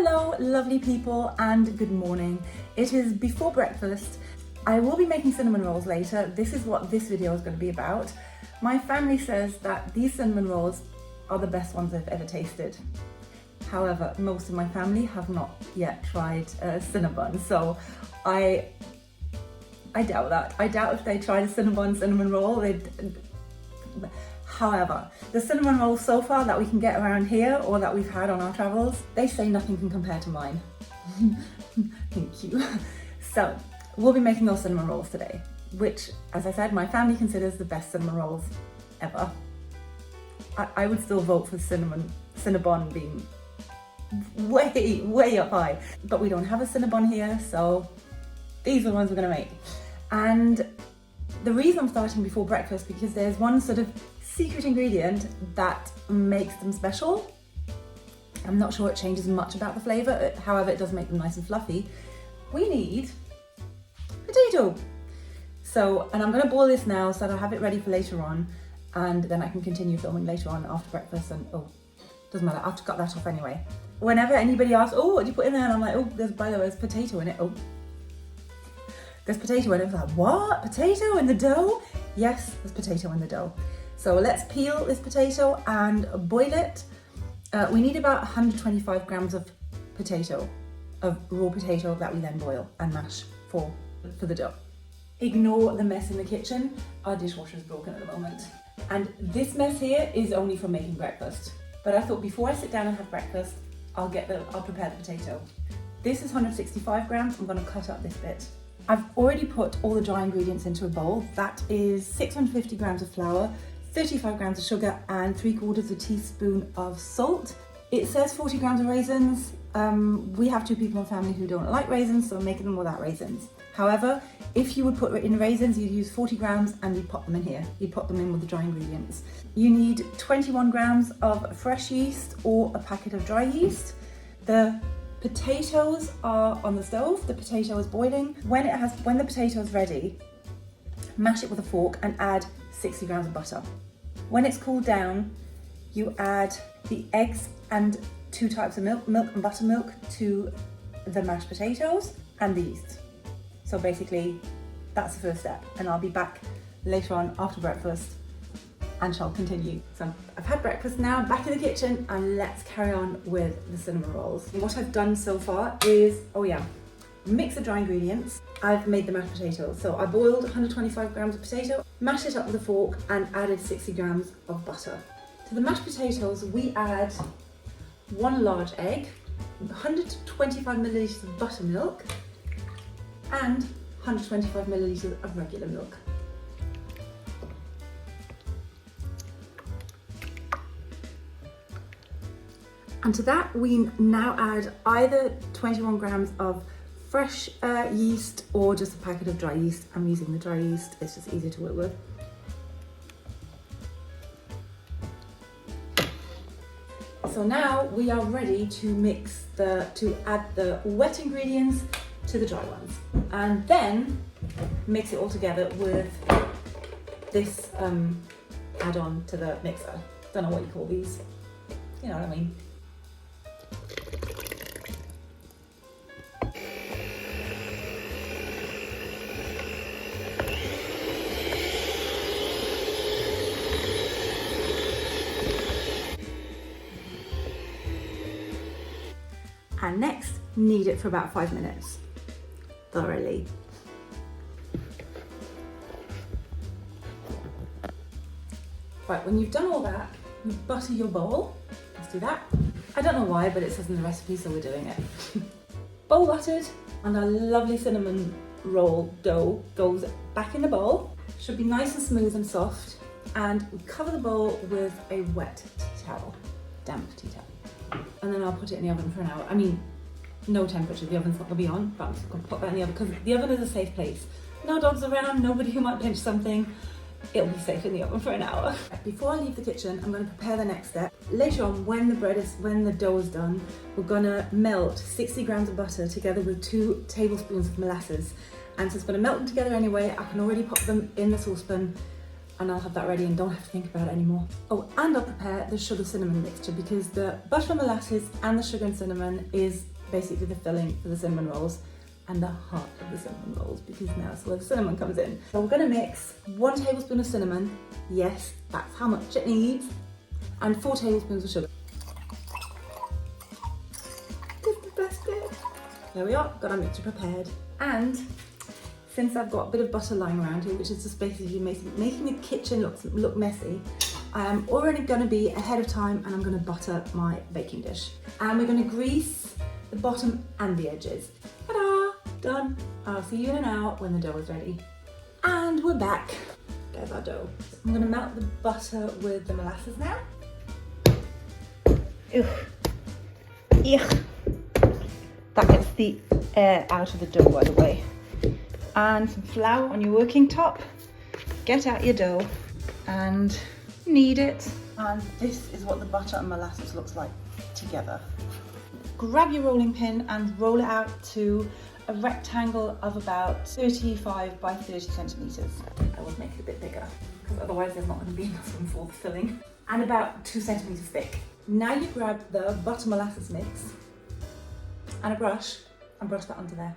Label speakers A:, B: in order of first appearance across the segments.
A: Hello lovely people and good morning. It is before breakfast. I will be making cinnamon rolls later. This is what this video is going to be about. My family says that these cinnamon rolls are the best ones they've ever tasted. However, most of my family have not yet tried Cinnabon, so I doubt that. I doubt if they tried a cinnamon roll. However, the cinnamon rolls so far that we can get around here or that we've had on our travels, they say nothing can compare to mine. Thank you. So, we'll be making those cinnamon rolls today, which, as I said, my family considers the best cinnamon rolls ever. I would still vote for Cinnabon being way up high, but we don't have a Cinnabon here, so these are the ones we're gonna make. And the reason I'm starting before breakfast, because there's one sort of secret ingredient that makes them special. I'm not sure it changes much about the flavour, however it does make them nice and fluffy. We need potato. So, and I'm going to boil this now so that I have it ready for later on, and then I can continue filming later on after breakfast. And doesn't matter, I have to cut that off anyway. Whenever anybody asks, oh, what do you put in there? And I'm like, by the way, there's potato in it. Oh, there's potato in it. I'm like, what? Potato in the dough? Yes, there's potato in the dough. So let's peel this potato and boil it. We need about 125 grams of raw potato that we then boil and mash for the dough. Ignore the mess in the kitchen. Our dishwasher is broken at the moment. And this mess here is only for making breakfast. But I thought before I sit down and have breakfast, I'll prepare the potato. This is 165 grams. I'm gonna cut up this bit. I've already put all the dry ingredients into a bowl. That is 650 grams of flour, 35 grams of sugar and 3/4 teaspoon of salt. It says 40 grams of raisins. We have 2 people in the family who don't like raisins, so I'm making them without raisins. However, if you would put in raisins, you'd use 40 grams and you'd pop them in here. You'd pop them in with the dry ingredients. You need 21 grams of fresh yeast or a packet of dry yeast. The potatoes are on the stove. The potato is boiling. When the potato is ready, mash it with a fork and add 60 grams of butter. When it's cooled down, you add the eggs and 2 types of milk and buttermilk to the mashed potatoes and the yeast. So basically, that's the first step. And I'll be back later on after breakfast and shall continue. So I've had breakfast now, back in the kitchen, and let's carry on with the cinnamon rolls. What I've done so far is, mix the dry ingredients. I've made the mashed potatoes. So I boiled 125 grams of potato, mashed it up with a fork and added 60 grams of butter. To the mashed potatoes, we add 1 large egg, 125 millilitres of buttermilk and 125 millilitres of regular milk. And to that, we now add either 21 grams of fresh yeast or just a packet of dry yeast. I'm using the dry yeast, it's just easier to work with. So now we are ready to add the wet ingredients to the dry ones. And then mix it all together with this add-on to the mixer. Don't know what you call these, you know what I mean. And next, knead it for about 5 minutes, thoroughly. Right, when you've done all that, you butter your bowl. Let's do that. I don't know why, but it says in the recipe, so we're doing it. Bowl buttered, and our lovely cinnamon roll dough goes back in the bowl. Should be nice and smooth and soft. And we cover the bowl with a wet tea towel, damp tea towel. And then I'll put it in the oven for an hour. I mean, no temperature, the oven's not gonna be on, but I'm just gonna put that in the oven because the oven is a safe place. No dogs around, nobody who might pinch something. It'll be safe in the oven for an hour. Before I leave the kitchen, I'm gonna prepare the next step. Later on, when the dough is done, we're gonna melt 60 grams of butter together with 2 tablespoons of molasses. And since I'm gonna melt them together anyway, I can already pop them in the saucepan and I'll have that ready and don't have to think about it anymore. Oh, and I'll prepare the sugar cinnamon mixture, because the butter and molasses and the sugar and cinnamon is basically the filling for the cinnamon rolls and the heart of the cinnamon rolls, because now that's where the cinnamon comes in. So we're going to mix 1 tablespoon of cinnamon, yes, that's how much it needs, and 4 tablespoons of sugar. This is the best bit. There we are, got our mixture prepared. And since I've got a bit of butter lying around here, which is just basically making the kitchen look messy, I am already going to be ahead of time, and I'm going to butter my baking dish. And we're going to grease the bottom and the edges. Ta-da! Done. I'll see you in an hour when the dough is ready. And we're back. There's our dough. I'm going to melt the butter with the molasses now. Ugh. Yuck. That gets the air out of the dough, by the way. And some flour on your working top. Get out your dough and knead it. And this is what the butter and molasses looks like together. Grab your rolling pin and roll it out to a rectangle of about 35 by 30 centimeters. I will make it a bit bigger, because otherwise there's not going to be enough room for the filling. And about 2 centimeters thick. Now you grab the butter molasses mix and a brush and brush that onto there.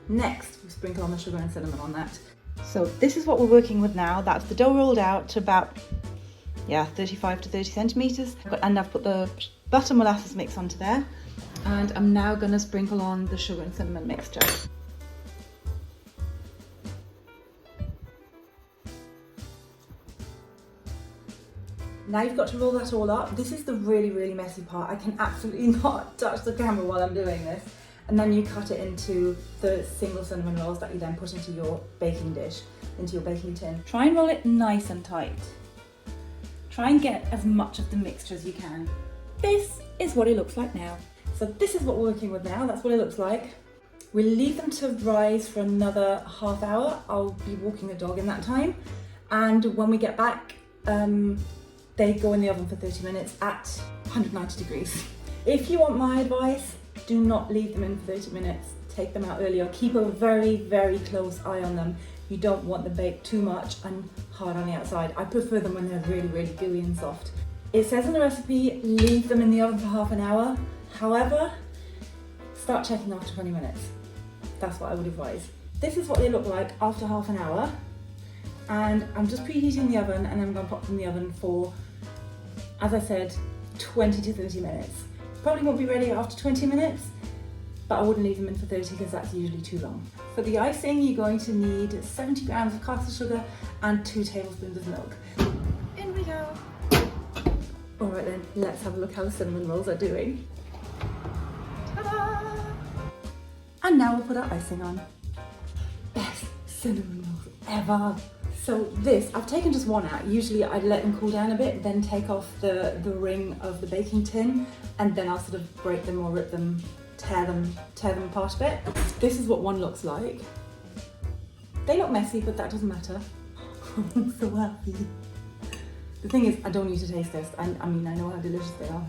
A: Next, we sprinkle on the sugar and cinnamon on that. So this is what we're working with now. That's the dough rolled out to about, 35 to 30 centimeters. And I've put the butter molasses mix onto there. And I'm now going to sprinkle on the sugar and cinnamon mixture. Now you've got to roll that all up. This is the really, really messy part. I can absolutely not touch the camera while I'm doing this. And then you cut it into the single cinnamon rolls that you then put into your baking dish, into your baking tin. Try and roll it nice and tight. Try and get as much of the mixture as you can. This is what it looks like now. So this is what we're working with now. That's what it looks like. We'll leave them to rise for another half hour. I'll be walking the dog in that time. And when we get back, they go in the oven for 30 minutes at 190 degrees. If you want my advice, do not leave them in for 30 minutes. Take them out earlier. Keep a very, very close eye on them. You don't want them baked too much and hard on the outside. I prefer them when they're really, really gooey and soft. It says in the recipe, leave them in the oven for half an hour. However, start checking after 20 minutes. That's what I would advise. This is what they look like after half an hour. And I'm just preheating the oven, and I'm going to pop them in the oven for, as I said, 20 to 30 minutes. Probably won't be ready after 20 minutes, but I wouldn't leave them in for 30 because that's usually too long. For the icing, you're going to need 70 grams of caster sugar and 2 tablespoons of milk. In we go. All right then, let's have a look how the cinnamon rolls are doing. Ta-da! And now we'll put our icing on. Best cinnamon rolls ever. So this, I've taken just one out. Usually I'd let them cool down a bit, then take off the ring of the baking tin, and then I'll sort of break them or rip them, tear them apart a bit. This is what one looks like. They look messy, but that doesn't matter. I'm so happy. The thing is, I don't need to taste test. I mean, I know how delicious they are.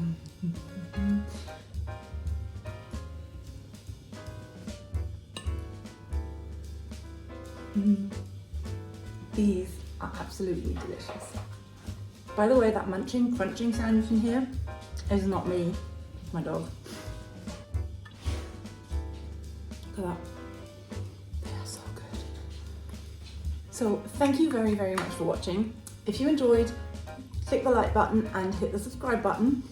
A: These are absolutely delicious. By the way, that munching, crunching sound you can hear is not me, it's my dog. Look at that. They are so good. So thank you very, very much for watching. If you enjoyed, click the like button and hit the subscribe button.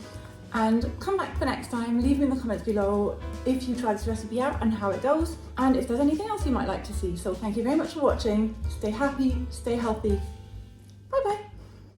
A: And come back for next time. Leave me in the comments below if you try this recipe out and how it goes, and if there's anything else you might like to see. So thank you very much for watching. Stay happy, stay healthy,